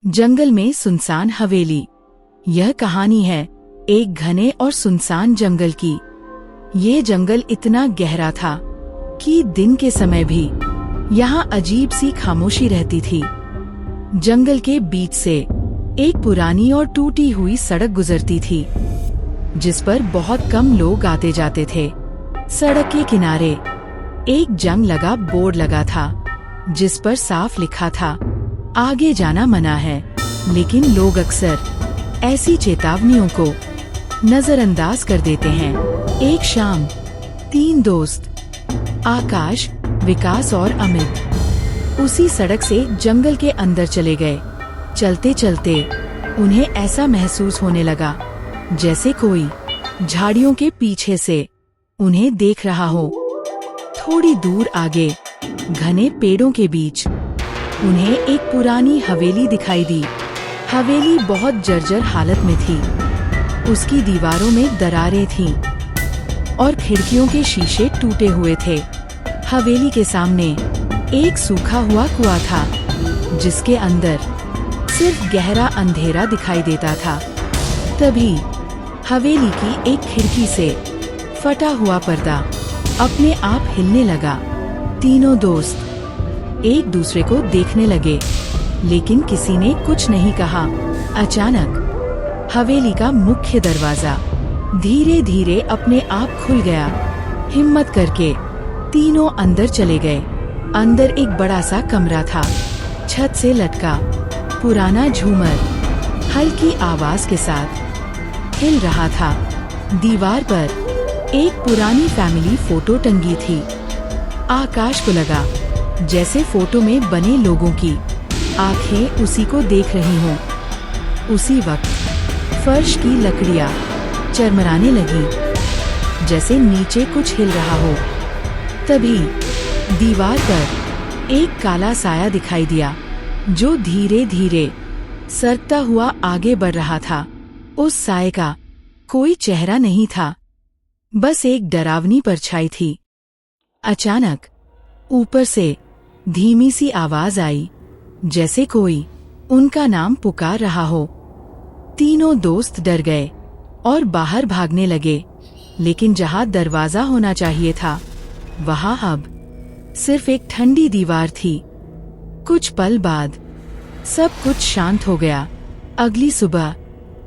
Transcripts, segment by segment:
जंगल में सुनसान हवेली। यह कहानी है एक घने और सुनसान जंगल की। ये जंगल इतना गहरा था कि दिन के समय भी यहाँ अजीब सी खामोशी रहती थी। जंगल के बीच से एक पुरानी और टूटी हुई सड़क गुजरती थी, जिस पर बहुत कम लोग आते जाते थे। सड़क के किनारे एक जंग लगा बोर्ड लगा था, जिस पर साफ लिखा था, आगे जाना मना है। लेकिन लोग अक्सर ऐसी चेतावनियों को नजरअंदाज कर देते हैं। एक शाम 3 दोस्त, आकाश, विकास और अमित, उसी सड़क से जंगल के अंदर चले गए। चलते चलते उन्हें ऐसा महसूस होने लगा जैसे कोई झाड़ियों के पीछे से उन्हें देख रहा हो। थोड़ी दूर आगे घने पेड़ों के बीच उन्हें एक पुरानी हवेली दिखाई दी। हवेली बहुत जर्जर हालत में थी। उसकी दीवारों में दरारें थीं और खिड़कियों के शीशे टूटे हुए थे। हवेली के सामने एक सूखा हुआ कुआं था, जिसके अंदर सिर्फ गहरा अंधेरा दिखाई देता था। तभी हवेली की एक खिड़की से फटा हुआ पर्दा अपने आप हिलने लगा। तीनों दोस्त एक दूसरे को देखने लगे, लेकिन किसी ने कुछ नहीं कहा। अचानक हवेली का मुख्य दरवाजा धीरे धीरे अपने आप खुल गया। हिम्मत करके तीनों अंदर चले गए। अंदर एक बड़ा सा कमरा था। छत से लटका पुराना झूमर हल्की आवाज के साथ हिल रहा था। दीवार पर एक पुरानी फैमिली फोटो टंगी थी। आकाश को लगा जैसे फोटो में बने लोगों की आंखें उसी को देख रही हों। उसी वक्त फर्श की लकड़ियां चरमराने लगी, जैसे नीचे कुछ हिल रहा हो। तभी दीवार पर एक काला साया दिखाई दिया, जो धीरे धीरे सरकता हुआ आगे बढ़ रहा था। उस साये का कोई चेहरा नहीं था, बस एक डरावनी परछाई थी। अचानक ऊपर से धीमी सी आवाज आई, जैसे कोई उनका नाम पुकार रहा हो। तीनों दोस्त डर गए और बाहर भागने लगे, लेकिन जहां दरवाजा होना चाहिए था, वहां अब सिर्फ एक ठंडी दीवार थी। कुछ पल बाद सब कुछ शांत हो गया। अगली सुबह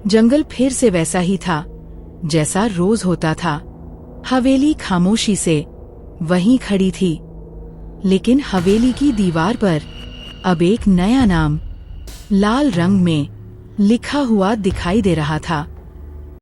जंगल फिर से वैसा ही था जैसा रोज होता था। हवेली खामोशी से वहीं खड़ी थी, लेकिन हवेली की दीवार पर अब एक नया नाम लाल रंग में लिखा हुआ दिखाई दे रहा था।